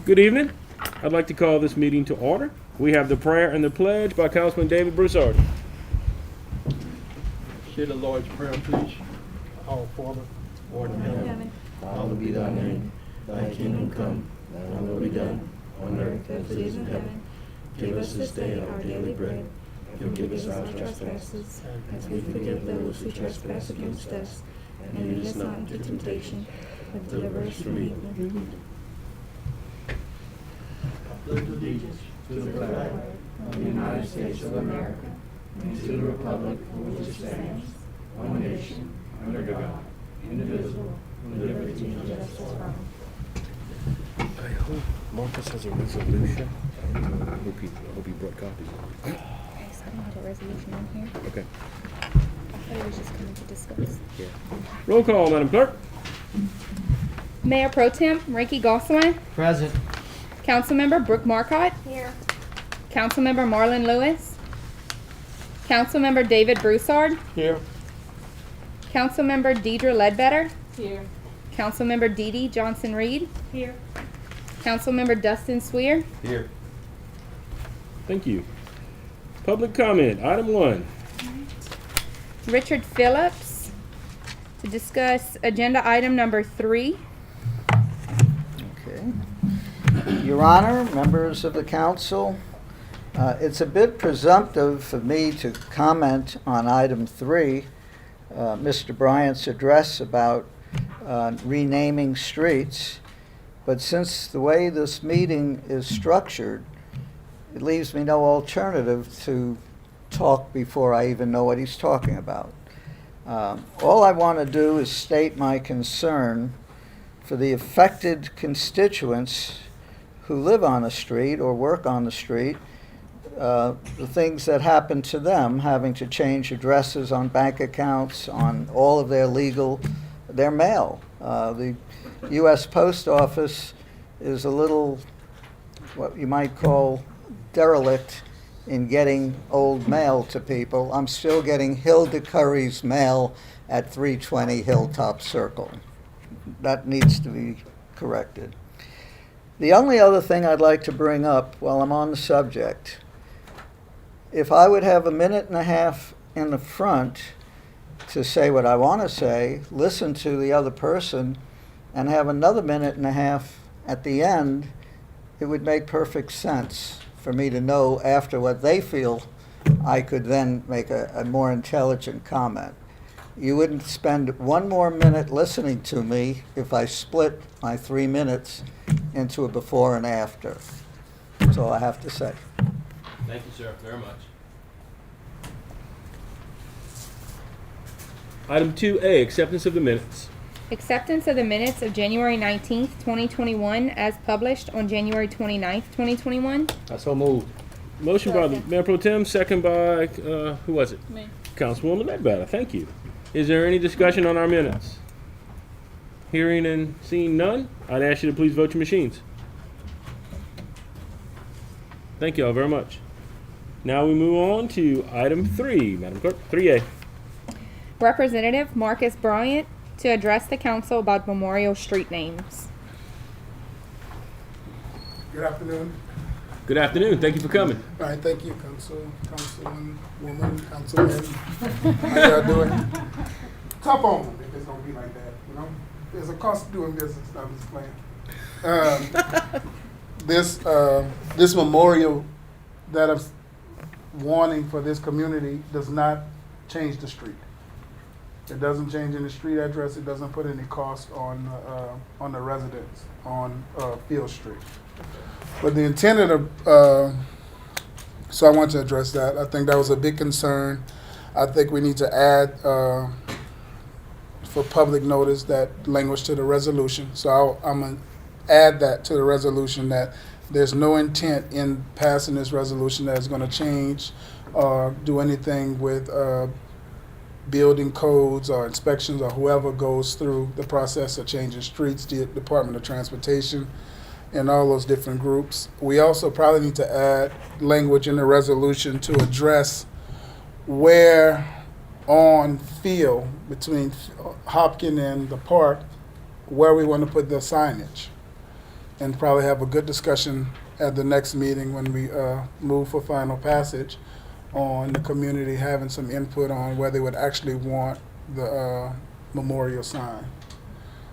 Good evening. I'd like to call this meeting to order. We have the prayer and the pledge by Councilman David Broussard. Say the Lord's Prayer, please. Our Father, Lord in heaven, hallowed be thy name. Thy kingdom come, thy will be done, on earth as it is in heaven. Give us this day our daily bread. Forgive us our trespasses, as we forgive those who trespass against us. And lead us not into temptation, but deliver us from evil. I pledge allegiance to the flag of the United States of America, and to the republic for which it stands, one nation, under God, indivisible, with liberty and justice for all. I hope Marcus has a resolution. I hope he brought copies. Okay, so I don't have a resolution on here. Okay. I thought it was just coming to discuss. Yeah. Roll call, Madam Clerk. Mayor Pro Tem Ricky Gosselin. Present. Councilmember Brooke Marcotte. Here. Councilmember Marlon Lewis. Councilmember David Broussard. Here. Councilmember Deidre Ledbetter. Here. Councilmember Dee Dee Johnson-Reed. Here. Councilmember Dustin Sweer. Here. Thank you. Public comment, item 1. Richard Phillips to discuss agenda item number 3. Okay. Your Honor, members of the council, it's a bit presumptive for me to comment on item 3, Mr. Bryant's address about renaming streets. But since the way this meeting is structured, it leaves me no alternative to talk before I even know what he's talking about. All I want to do is state my concern for the affected constituents who live on the street or work on the street, the things that happen to them, having to change addresses on bank accounts, on all of their mail. The U.S. Post Office is a little, what you might call, derelict in getting old mail to people. I'm still getting Hilda Curry's mail at 320 Hilltop Circle. That needs to be corrected. The only other thing I'd like to bring up while I'm on the subject, if I would have a minute and a half in the front to say what I want to say, listen to the other person, and have another minute and a half at the end, it would make perfect sense for me to know after what they feel, I could then make a more intelligent comment. You wouldn't spend one more minute listening to me if I split my 3 minutes into a before and after. That's all I have to say. Thank you, sir, very much. Item 2A, acceptance of the minutes. Acceptance of the minutes of January 19th, 2021 as published on January 29th, 2021. I so moved. Motion by the Mayor Pro Tem, second by, who was it? Me. Councilwoman Ledbetter, thank you. Is there any discussion on our minutes? Hearing and seeing none, I'd ask you to please vote your machines. Thank you all very much. Now we move on to item 3, Madam Clerk, 3A. Representative Marcus Bryant to address the council about memorial street names. Good afternoon. Good afternoon, thank you for coming. All right, thank you, Councilwoman, Councilman. How y'all doing? Tough on them if it's gonna be like that, you know? There's a cost to doing business, I'm just playing. This memorial that I'm wanting for this community does not change the street. It doesn't change any street address. It doesn't put any cost on the residents on Field Street. But the intent of so I want to address that. I think that was a big concern. I think we need to add for public notice that language to the resolution. So I'm gonna add that to the resolution that there's no intent in passing this resolution that is going to change or do anything with building codes or inspections or whoever goes through the process of changing streets, the Department of Transportation, and all those different groups. We also probably need to add language in the resolution to address where on Field between Hopkins and the park, where we want to put the signage. and probably have a good discussion at the next meeting when we move for final passage on the community having some input on whether they would actually want the memorial sign.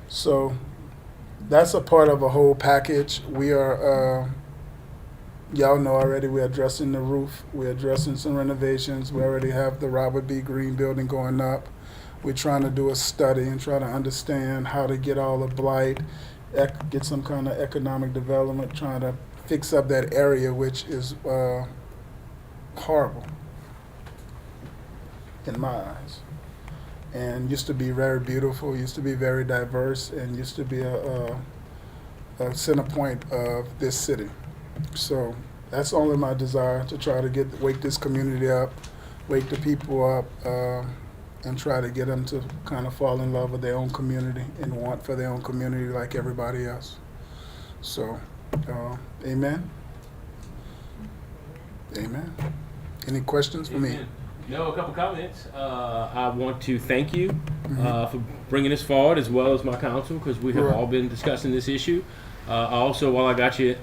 So that's a part of a whole package. We are, y'all know already, we're addressing the roof. We're addressing some renovations. We already have the Robert B. Green building going up. We're trying to do a study and try to understand how to get all the blight, get some kind of economic development, trying to fix up that area, which is horrible in my eyes. And used to be very beautiful, used to be very diverse, and used to be a center point of this city. So that's only my desire, to try to wake this community up, wake the people up, and try to get them to kind of fall in love with their own community and want for their own community like everybody else. So, amen. Amen. Any questions for me? Amen. No, a couple comments. I want to thank you for bringing this forward, as well as my council, because we have Right. all been discussing this issue. Also, while I got you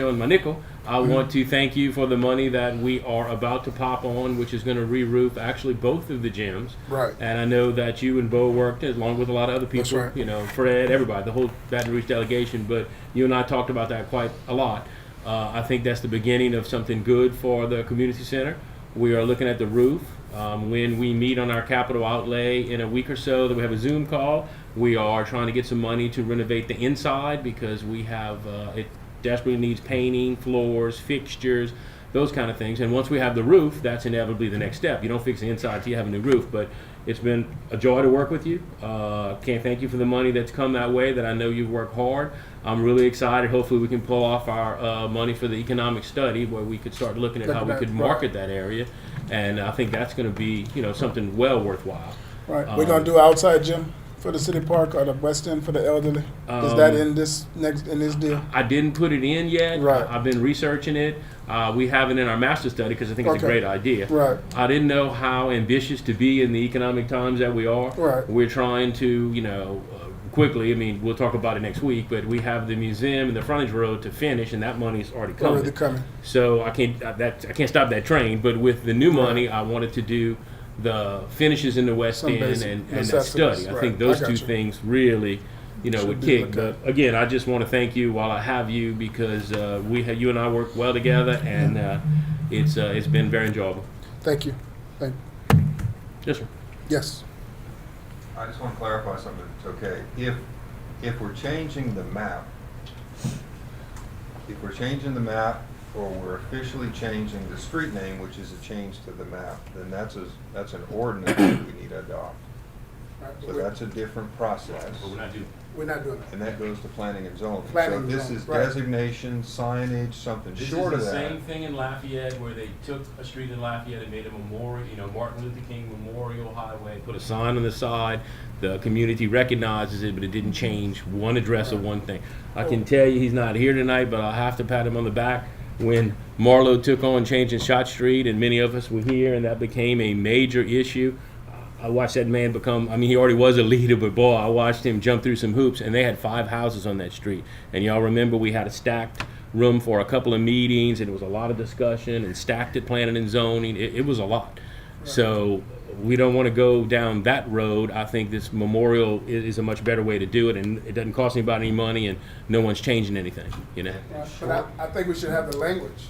on my nickel, I want to thank you for the money that we are about to pop on, which is going to re-roof actually both of the gyms. Right. And I know that you and Bo worked along with a lot of other people. That's right. You know, Fred, everybody, the whole Baton Rouge delegation. But you and I talked about that quite a lot. I think that's the beginning of something good for the community center. We are looking at the roof. When we meet on our capital outlay in a week or so, that we have a Zoom call. We are trying to get some money to renovate the inside, because we have it desperately needs painting, floors, fixtures, those kind of things. And once we have the roof, that's inevitably the next step. You don't fix the inside till you have a new roof. But it's been a joy to work with you. Can't thank you for the money that's come that way, that I know you've worked hard. I'm really excited. Hopefully we can pull off our money for the economic study, where we could start looking at how we could market that area. And I think that's going to be, something well worthwhile. Right. We're gonna do outside gym for the city park, or the West End for the elderly. Is that in this deal? I didn't put it in yet. Right. I've been researching it. We have it in our master study, because I think it's a Okay. great idea. Right. I didn't know how ambitious to be in the economic times that we are. Right. We're trying to, quickly, I mean, we'll talk about it next week, but we have the museum and the frontage road to finish, and that money's already coming. Already coming. So I can't stop that train. But with the new money, I wanted to do the finishes in the West Some End basic and that necessities, study. I right. think those I got two you. things really, Should would be kick. looked But again, I just want to thank you while I have you, because you and I work well together, and it's been very enjoyable. Thank you. Yes, sir. Yes. I just want to clarify something, if it's okay. If we're changing the map, or we're officially changing the street name, which is a change to the map, then that's an ordinance that we need to adopt. So that's a different process, But we're not doing. We're not doing and that goes to planning and zoning. Planning So and this zoning, is right. designation, signage, something This short of is the that. same thing in Lafayette, where they took a street in Lafayette and made a memorial, Martin Luther King Memorial Highway, put a sign on the side. The community recognizes it, but it didn't change one address or one thing. I can tell you he's not here tonight, but I'll have to pat him on the back. When Marlowe took on changing Shot Street, and many of us were here, and that became a major issue, I watched that man he already was a leader, but boy, I watched him jump through some hoops, and they had 5 houses on that street. And y'all remember we had a stacked room for a couple of meetings, and it was a lot of discussion, and stacked at planning and zoning. It was a lot. So we don't want to go down that road. I think this memorial is a much better way to do it, and it doesn't cost anybody any money, and no one's changing anything, But I think we should have the language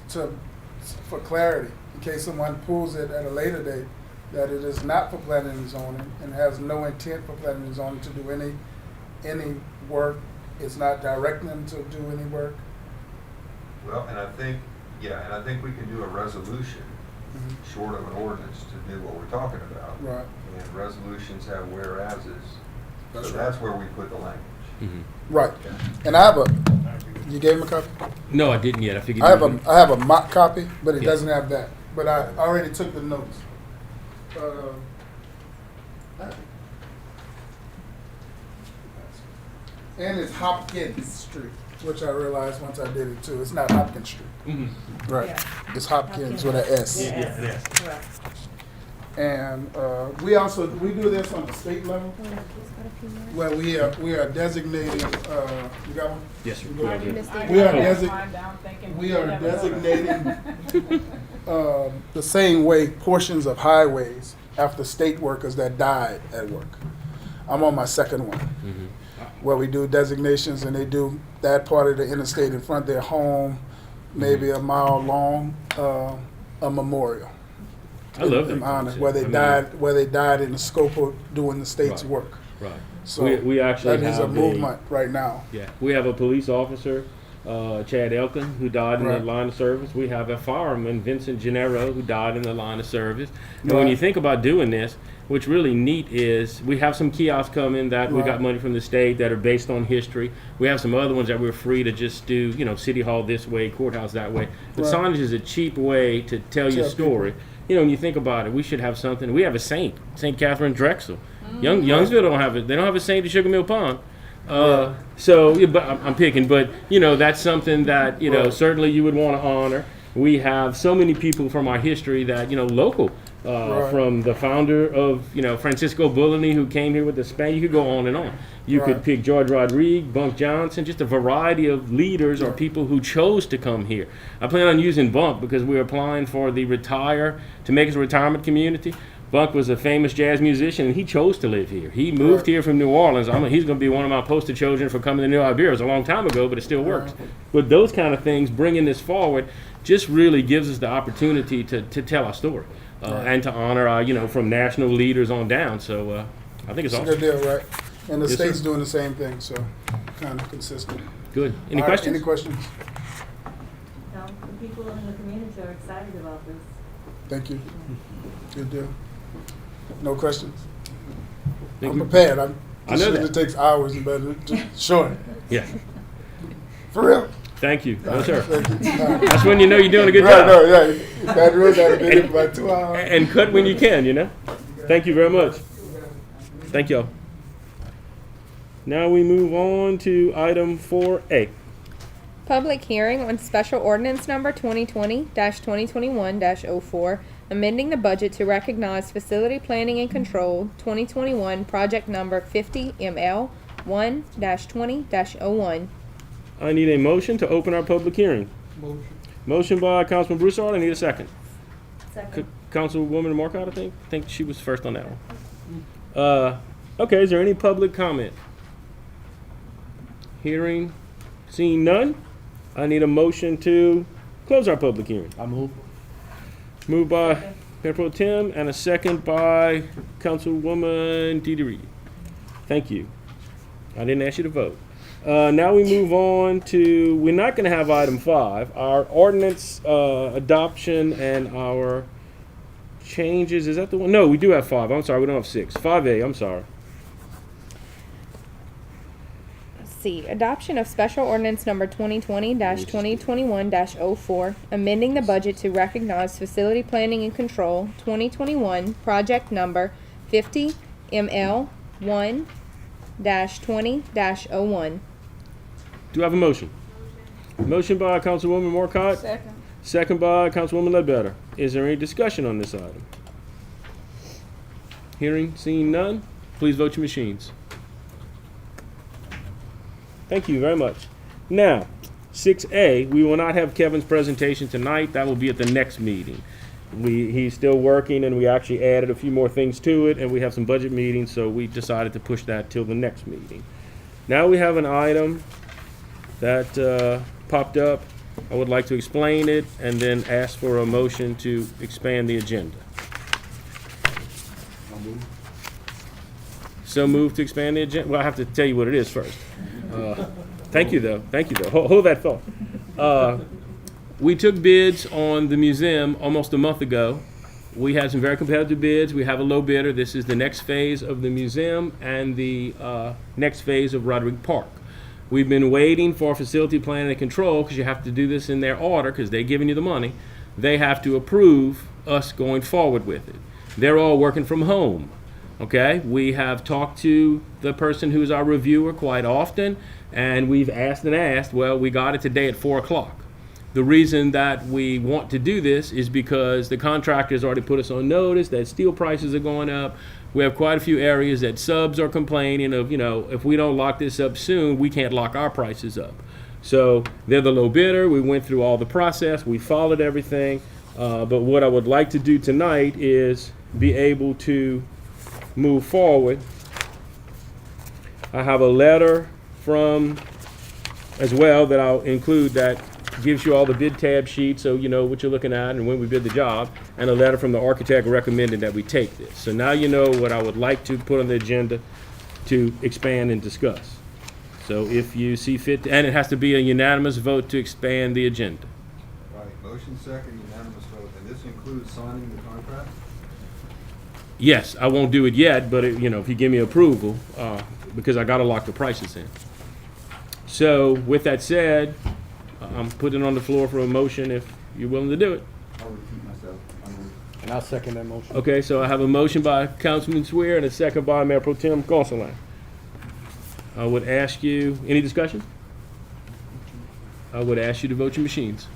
for clarity, in case someone pulls it at a later date, that it is not for planning and zoning, and has no intent for planning and zoning to do any work. It's not directing them to do any work. Well, and I think we can do a resolution, short of an ordinance, to do what we're talking about. Right. And resolutions have whereases. That's So right. that's where we put the language. Right. And I have you gave him a copy? No, I didn't yet. I figured I you would. have a mock copy, but it Yeah. doesn't have that. But I already took the notes. And it's Hopkins Street, which I realized once I did it too. It's not Hopkins Street. Mhm. Right. It's Hopkins with an S. Yeah, it is. And we do this on the state level, where we are designating, you got one? Yes, sir. We are designating the same way portions of highways after state workers that died at work. I'm on my second one, where we do designations and they do that part of the interstate in front of their home, maybe a mile long, a memorial. I love that In honor, concept. where they died in the scope of doing the state's Right. work. Right. So We actually that is a have movement right now. Yeah, we have a police officer, Chad Elkin, who died in Right. the line of service. We have a fireman, Vincent Gennaro, who died in the line of service. And when Right. you think about doing this, what's really neat is we have some kiosks coming that we got Right. money from the state that are based on history. We have some other ones that we're free to just do, City Hall this way, courthouse that way. But Right. signage is a cheap way to tell your Tell story. When you think about it, we should have something. We have a saint, St. Catherine Drexel. Youngsville don't have it. They don't have a saint at Sugar Mill Pond. So, yeah, but I'm picking. But that's something that Right. certainly you would want to honor. We have so many people from our history that local. Right. From the founder of Francisco Bulani, who came here with the Spanish. You could go on and on. You could Right. pick George Rodriguez, Bunk Johnson, just a variety of leaders or Yeah. people who chose to come here. I plan on using Bunk because we're applying for the to make us a retirement community. Bunk was a famous jazz musician, and he chose to live here. He moved Right. here from New Orleans. He's going to be one of my poster children for coming to New Iberia. It was a long time ago, but it still works. But those kind of things, bringing this forward, just really gives us the opportunity to tell our story and to honor our, from national leaders on down. So I think it's It's a awesome. good deal, right? And the Yes, state's sir. doing the same thing, so kind of consistent. Good. Any All right, questions? Any questions? No, the people in the community are excited about this. Thank you. Good deal. No questions? Thank I'm you. prepared. I know that. It takes hours, but just short. Yeah. For real. Thank you. No, sir. Thank you. All right. That's when you know you're doing a good Right, job. no, yeah. That rule got to be in about 2 hours. And cut when you can. Thank you very much. Thank y'all. Now we move on to item 4A. Public hearing on special ordinance number 2020-2021-04, amending the budget to recognize facility planning and control 2021 project number 50ML 1-20-01. I need a motion to open our public hearing. Motion by Councilman Broussard. I need a second. Second. Councilwoman Marcotte, I think she was first on that one. Okay, is there any public comment? Hearing, seeing none, I need a motion to close our public hearing. I move. Moved by Mayor Pro Tem and a second by Councilwoman Dee Dee Reed. Thank you. I didn't ask you to vote. Now we move on to, we're not going to have item 5, our ordinance adoption and our changes. Is that the one? No, we do have 5. I'm sorry, we don't have 6. 5A, I'm sorry. C, adoption of special ordinance number 2020-2021-04, amending the budget to recognize facility planning and control 2021 project number 50ML 1-20-01. Do I have a motion? Motion by Councilwoman Marcotte. Second by Councilwoman Ledbetter. Is there any discussion on this item? Hearing, seeing none, please vote your machines. Thank you very much. Now, 6A, we will not have Kevin's presentation tonight. That will be at the next meeting. He's still working, and we actually added a few more things to it, and we have some budget meetings, so we decided to push that till the next meeting. Now we have an item that popped up. I would like to explain it and then ask for a motion to expand the agenda. So move to expand the agenda. Well, I have to tell you what it is first. Thank you, though. Thank you, though. Hold that thought. We took bids on the museum almost a month ago. We had some very competitive bids. We have a low bidder. This is the next phase of the museum and the next phase of Roderick Park. We've been waiting for facility planning and control, because you have to do this in their order, because they're giving you the money. They have to approve us going forward with it. They're all working from home. Okay, we have talked to the person who's our reviewer quite often, and we've asked and asked. Well, we got it today at 4 o'clock. the reason that we want to do this is because the contractors already put us on notice that steel prices are going up. We have quite a few areas that subs are complaining of, if we don't lock this up soon, we can't lock our prices up. So they're the low bidder. We went through all the process. We followed everything. But what I would like to do tonight is be able to move forward. I have a letter from, as well, that I'll include that gives you all the bid tab sheet, so you know what you're looking at and when we bid the job, and a letter from the architect recommending that we take this. So now you know what I would like to put on the agenda to expand and discuss. So if you see fit, and it has to be a unanimous vote to expand the agenda. Right, motion second, unanimous vote, and this includes signing the contract? Yes, I won't do it yet, but if you give me approval, because I gotta lock the prices in. So with that said, I'm putting it on the floor for a motion if you're willing to do it. I'll repeat myself. And I'll second that motion. Okay, so I have a motion by Councilman Swear and a second by Mayor Pro Tem Gonsalas. I would ask you, any discussion? I would ask you to vote your machines.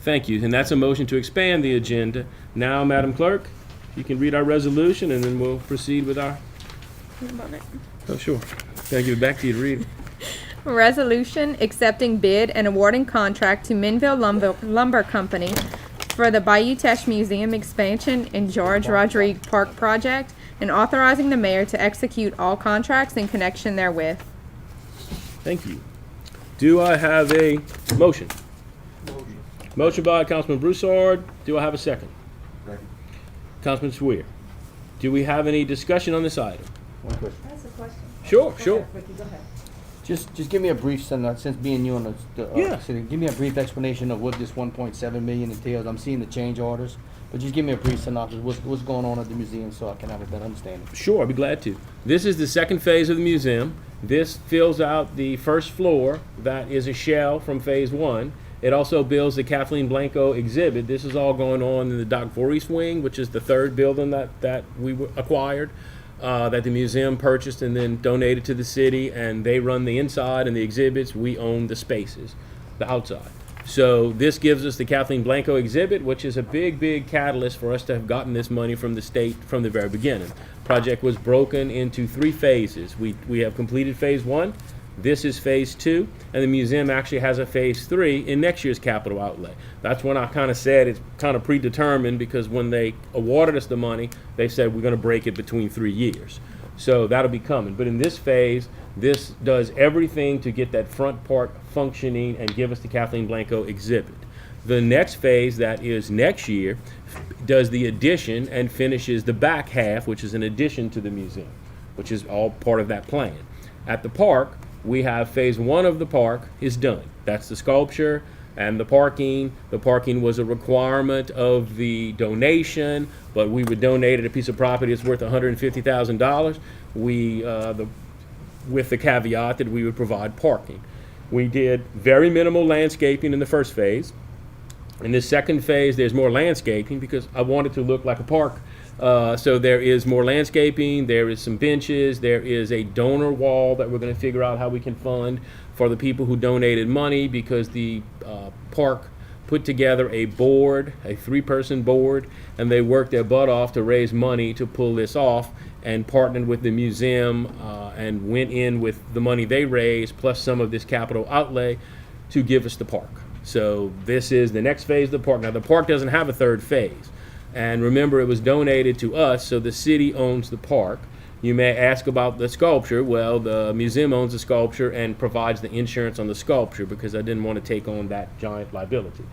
Thank you, and that's a motion to expand the agenda. Now, Madam Clerk, you can read our resolution and then we'll proceed with our, oh, sure. Thank you, back to you to read it. Resolution accepting bid and awarding contract to Minville Lumber Company for the Bayou Teche Museum expansion in George Rodriguez Park project and authorizing the mayor to execute all contracts in connection therewith. Thank you. Do I have a motion? Motion by Councilman Broussard. Do I have a second? Second. Councilman Swear. Do we have any discussion on this item? One question. That's a question. Sure, sure. Ricky, go ahead. Just give me a brief, since being new on the Yeah. city, give me a brief explanation of what this 1.7 million entails. I'm seeing the change orders, but just give me a brief synopsis. What's going on at the museum so I can have a better understanding. Sure, I'd be glad to. This is the second phase of the museum. This fills out the first floor that is a shell from phase one. It also builds the Kathleen Blanco exhibit. This is all going on in the Doc Voorhees wing, which is the third building that we acquired, that the museum purchased and then donated to the city, and they run the inside and the exhibits. We own the spaces, the outside. So this gives us the Kathleen Blanco exhibit, which is a big, big catalyst for us to have gotten this money from the state from the very beginning. Project was broken into 3 phases. We have completed phase 1. This is phase 2, and the museum actually has a phase 3 in next year's capital outlay. That's when I kind of said it's kind of predetermined, because when they awarded us the money, they said we're going to break it between 3 years. So that'll be coming. But in this phase, this does everything to get that front part functioning and give us the Kathleen Blanco exhibit. The next phase, that is next year, does the addition and finishes the back half, which is an addition to the museum, which is all part of that plan. At the park, we have phase 1 of the park is done. That's the sculpture and the parking. The parking was a requirement of the donation, but we would donate a piece of property that's worth $150,000. With the caveat that we would provide parking. We did very minimal landscaping in the first phase. In this second phase, there's more landscaping because I want it to look like a park. So there is more landscaping, there is some benches, there is a donor wall that we're going to figure out how we can fund for the people who donated money, because the park put together a board, a 3-person board, and they worked their butt off to raise money to pull this off, and partnered with the museum and went in with the money they raised plus some of this capital outlay to give us the park. So this is the next phase of the park. Now the park doesn't have a third phase. And remember, it was donated to us, so the city owns the park. You may ask about the sculpture. Well, the museum owns the sculpture and provides the insurance on the sculpture, because I didn't want to take on that giant liability.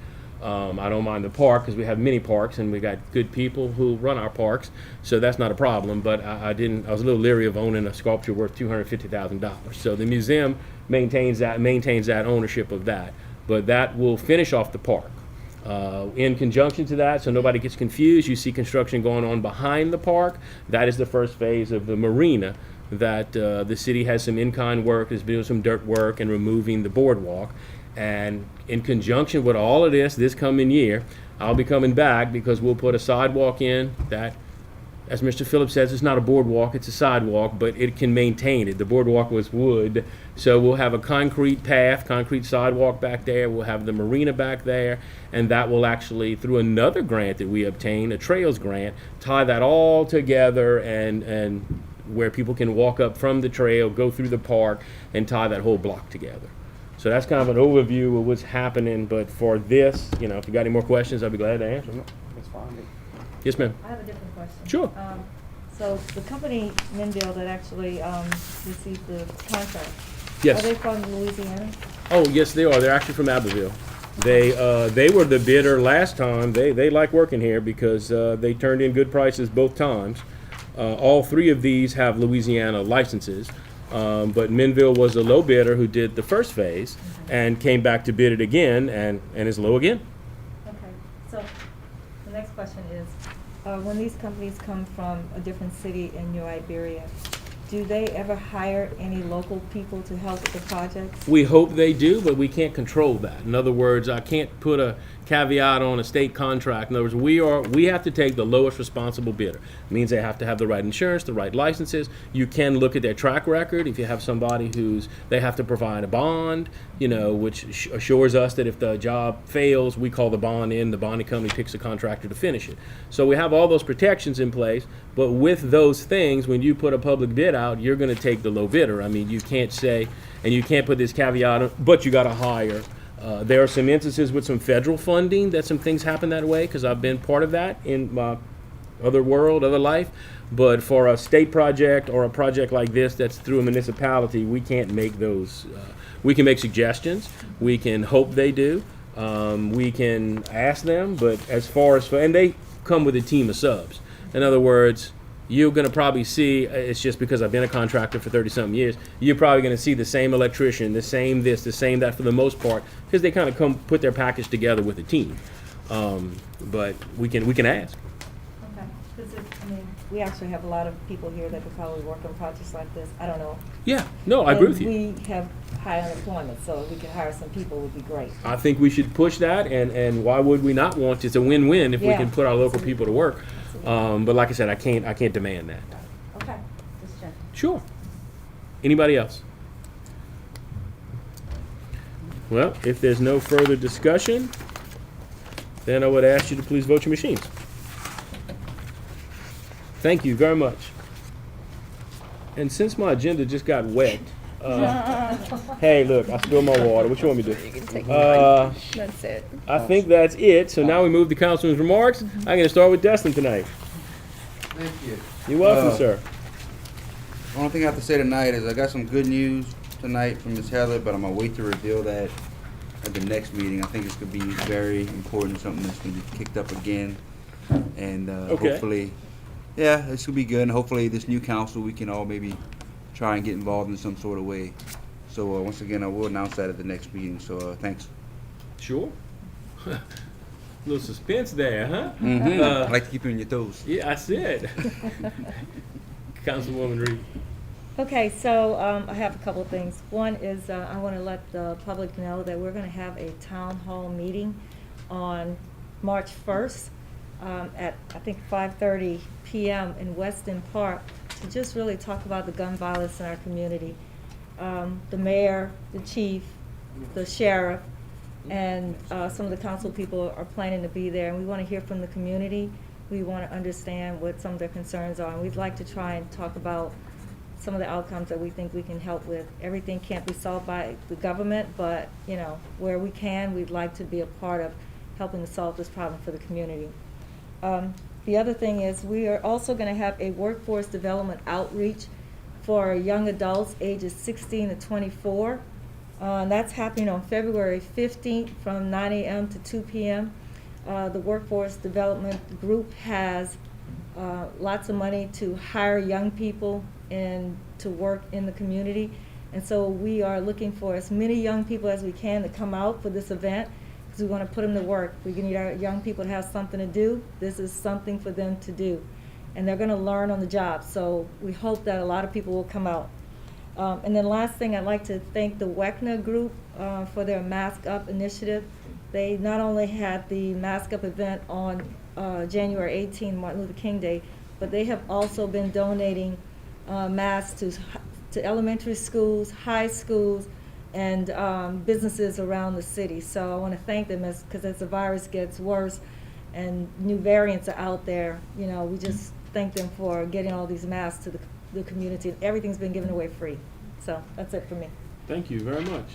I don't mind the park because we have many parks and we got good people who run our parks, so that's not a problem. But I was a little leery of owning a sculpture worth $250,000. So the museum maintains that ownership of that. But that will finish off the park. In conjunction to that, so nobody gets confused, you see construction going on behind the park. That is the first phase of the marina that the city has some in-kind work, is doing some dirt work and removing the boardwalk. And in conjunction with all of this coming year, I'll be coming back because we'll put a sidewalk in that as Mr. Phillips says, it's not a boardwalk, it's a sidewalk, but it can maintain it. The boardwalk was wood, so we'll have a concrete path, concrete sidewalk back there, we'll have the marina back there, and that will actually, through another grant that we obtained, a trails grant, tie that all together and where people can walk up from the trail, go through the park, and tie that whole block together. So that's kind of an overview of what's happening, but for this, you know, if you got any more questions, I'll be glad to answer them. That's fine. Yes, ma'am. I have a different question. Sure. So the company, Minville, that actually received the contract, Yes. are they from Louisiana? Oh, yes, they are. They're actually from Abbeville. They were the bidder last time. They like working here because they turned in good prices both times. All three of these have Louisiana licenses, but Minville was the low bidder who did the first phase and came back to bid it again and is low again. Okay, so the next question is, when these companies come from a different city in New Iberia, do they ever hire any local people to help with the projects? We hope they do, but we can't control that. In other words, I can't put a caveat on a state contract. In other words, we have to take the lowest responsible bidder. It means they have to have the right insurance, the right licenses. You can look at their track record. If you have somebody they have to provide a bond, you know, which assures us that if the job fails, we call the bond in, the bonding company picks a contractor to finish it. So we have all those protections in place, but with those things, when you put a public bid out, you're going to take the low bidder. I mean, you can't say, and you can't put this caveat on, but you got to hire. There are some instances with some federal funding that some things happen that way, because I've been part of that in my other life. But for a state project or a project like this that's through a municipality, we can't make those. We can make suggestions. We can hope they do. We can ask them. But as far as, and they come with a team of subs. In other words, you're going to probably see, it's just because I've been a contractor for 30-something years, you're probably going to see the same electrician, the same this, the same that for the most part, because they kind of come put their package together with a team. But we can ask. Okay, because I mean, we actually have a lot of people here that could probably work on projects like this. I don't know. Yeah, no, I agree with you. And we have high unemployment, so if we could hire some people would be great. I think we should push that, and why would we not want? It's a win-win if we Yeah. can put our local people to work. But like I said, I can't demand that. Okay, just check. Sure. Anybody else? Well, if there's no further discussion, then I would ask you to please vote your machines. Thank you very much. And since my agenda just got wet, hey, look, I spilled my water. What you want me to do? You can take mine. That's it. I think that's it. So now we move to Councilman's remarks. I'm going to start with Destin tonight. Thank you. You're welcome, sir. The only thing I have to say tonight is I got some good news tonight from Ms. Heather, but I'm gonna wait to reveal that at the next meeting. I think it's gonna be very important, something that's gonna be kicked up again. And Okay. hopefully, yeah, this will be good. And hopefully this new council, we can all maybe try and get involved in some sort of way. So once again, I will announce that at the next meeting. So thanks. Sure. Little suspense there, huh? I like to keep you on your toes. Yeah, I said. Councilwoman Reed. Okay, so I have a couple of things. One is I want to let the public know that we're going to have a town hall meeting on March 1st at, I think, 5:30 p.m. in Weston Park to just really talk about the gun violence in our community. The mayor, the chief, the sheriff, and some of the council people are planning to be there, and we want to hear from the community. We want to understand what some of their concerns are, and we'd like to try and talk about some of the outcomes that we think we can help with. Everything can't be solved by the government, but, you know, where we can, we'd like to be a part of helping to solve this problem for the community. The other thing is we are also going to have a workforce development outreach for young adults ages 16 to 24. That's happening on February 15th from 9 a.m. to 2 p.m. The Workforce Development Group has lots of money to hire young people and to work in the community. And so we are looking for as many young people as we can to come out for this event because we want to put them to work. We need our young people to have something to do. This is something for them to do. And they're going to learn on the job. So we hope that a lot of people will come out. And then last thing, I'd like to thank the WECNA group for their Mask Up initiative. They not only had the Mask Up event on January 18, Martin Luther King Day, but they have also been donating masks to elementary schools, high schools, and businesses around the city. So I want to thank them because as the virus gets worse and new variants are out there, you know, we just thank them for getting all these masks to the community. Everything's been given away free. So that's it for me. Thank you very much.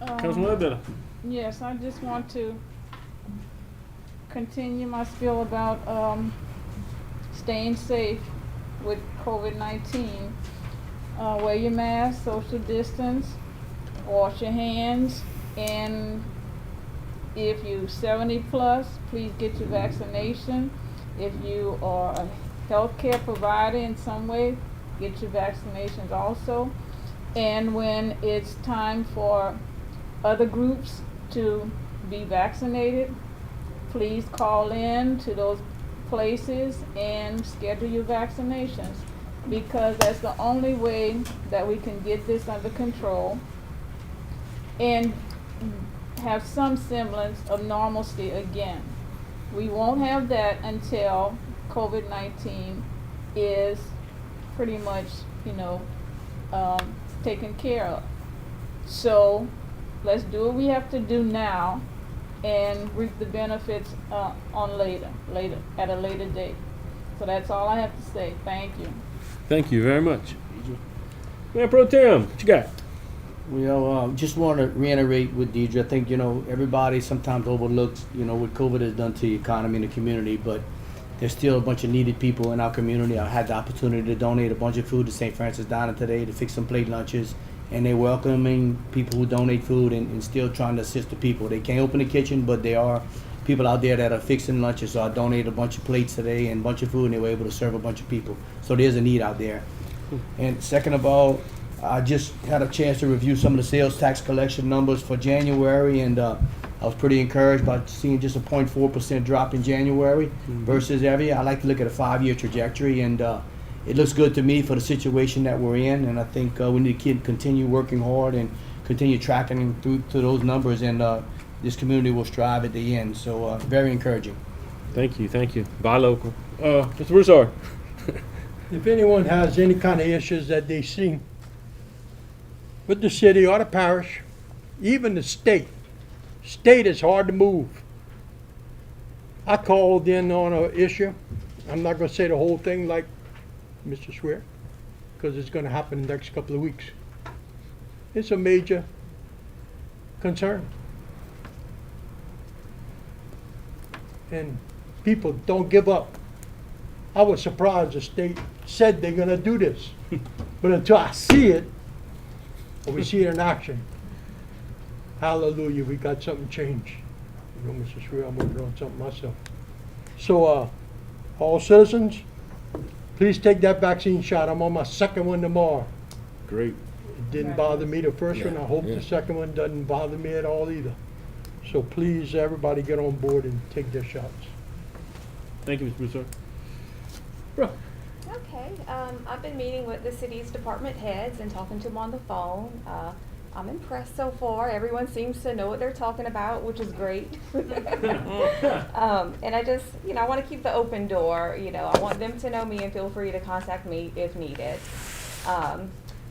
Councilman Ledbetter. Yes, I just want to continue my spiel about staying safe with COVID-19. Wear your mask, social distance, wash your hands, and if you're 70 plus, please get your vaccination. If you are a healthcare provider in some way, get your vaccinations also. And when it's time for other groups to be vaccinated, please call in to those places and schedule your vaccinations, because that's the only way that we can get this under control and have some semblance of normalcy again. We won't have that until COVID-19 is pretty much, taken care of. So let's do what we have to do now and reap the benefits at a later date. So that's all I have to say. Thank you. Thank you very much. Mayor Pro Tem, what you got? Well, just want to reiterate with Deidre. I think, everybody sometimes overlooks, what COVID has done to the economy and the community, but there's still a bunch of needed people in our community. I had the opportunity to donate a bunch of food to St. Francis Diner today to fix some plate lunches, and they're welcoming people who donate food and still trying to assist the people. They can't open the kitchen, but there are people out there that are fixing lunches, so I donated a bunch of plates today and a bunch of food, and they were able to serve a bunch of people. So there's a need out there. And second of all, I just had a chance to review some of the sales tax collection numbers for January, and I was pretty encouraged by seeing just a 0.4% drop in January versus every year. I like to look at a 5-year trajectory, and it looks good to me for the situation that we're in, and I think we need to continue working hard and continue tracking through to those numbers, and this community will strive at the end. So very encouraging. Thank you. Buy local. Mr. Broussard. If anyone has any kind of issues that they see with the city or the parish, even the state is hard to move. I called in on an issue. I'm not going to say the whole thing like Mr. Swear, because it's going to happen in the next couple of weeks. It's a major concern. And people don't give up. I was surprised the state said they're going to do this. But until I see it, or we see it in action, hallelujah, we got something changed. Mr. Swear, I'm working on something myself. So, all citizens, please take that vaccine shot. I'm on my second one tomorrow. Great. It didn't bother me the first one. I hope the second one doesn't bother me at all either. So please, everybody get on board and take their shots. Thank you, Mr. Broussard. Bro. Okay, I've been meeting with the city's department heads and talking to them on the phone. I'm impressed so far. Everyone seems to know what they're talking about, which is great. And I just, I want to keep the open door. I want them to know me and feel free to contact me if needed.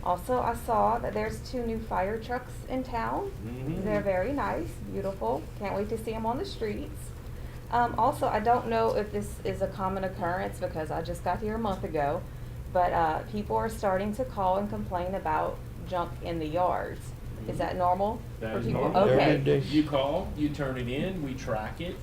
Also, I saw that there's 2 new fire trucks in town. They're very nice, beautiful. Can't wait to see them on the streets. Also, I don't know if this is a common occurrence because I just got here a month ago, but people are starting to call and complain about junk in the yards. Is that normal That for is people? normal. Okay. You call, you turn it in, we track it.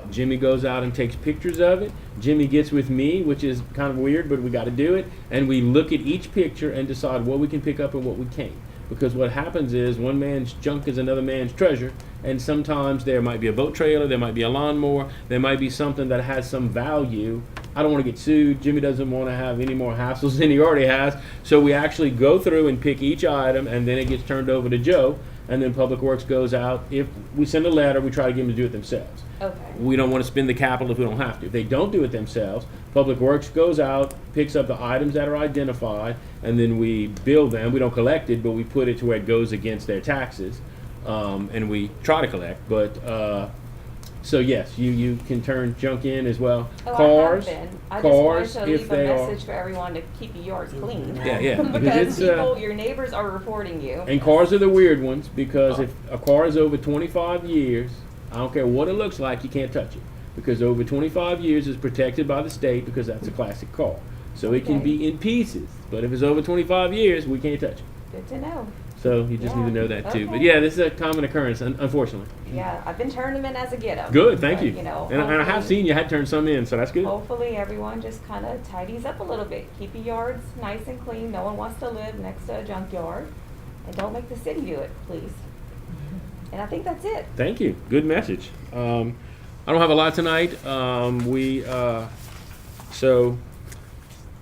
Jimmy goes out and takes pictures of it. Jimmy gets with me, which is kind of weird, but we got to do it. And we look at each picture and decide what we can pick up and what we can't. Because what happens is one man's junk is another man's treasure, and sometimes there might be a boat trailer, there might be a lawnmower, there might be something that has some value. I don't want to get sued. Jimmy doesn't want to have any more hassles than he already has. So we actually go through and pick each item, and then it gets turned over to Joe, and then Public Works goes out. If we send a letter, we try to get them to do it themselves. Okay. We don't want to spend the capital if we don't have to. If they don't do it themselves, Public Works goes out, picks up the items that are identified, and then we bill them. We don't collect it, but we put it to where it goes against their taxes, and we try to collect. But So yes, you can turn junk in as well. Oh, Cars, I have been. I cars, just wanted to if leave a they are. message for everyone to keep your yards clean. Yeah, yeah, because Because it's, people, your neighbors are reporting you. And cars are the weird ones because if a car is over 25 years, I don't care what it looks like, you can't touch it. Because over 25 years is protected by the state because that's a classic car. So it can Okay. be in pieces, but if it's over 25 years, we can't touch it. Good to know. So you just need to Yeah, know that too. But okay. yeah, this is a common occurrence, unfortunately. Yeah, I've been turning them in as a get 'em. Good, thank But, you. You know, And I have hopefully- seen you had turned some in, so that's good. Hopefully, everyone just kind of tidies up a little bit. Keep your yards nice and clean. No one wants to live next to a junkyard. And don't make the city do it, please. And I think that's it. Thank you. Good message. I don't have a lot tonight. So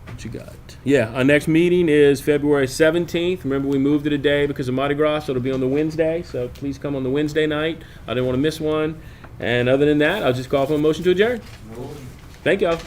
what you got? Yeah, our next meeting is February 17th. Remember, we moved it a day because of Mardi Gras, so it'll be on the Wednesday. So please come on the Wednesday night. I didn't want to miss one. And other than that, I'll just call for a motion to adjourn. Thank y'all.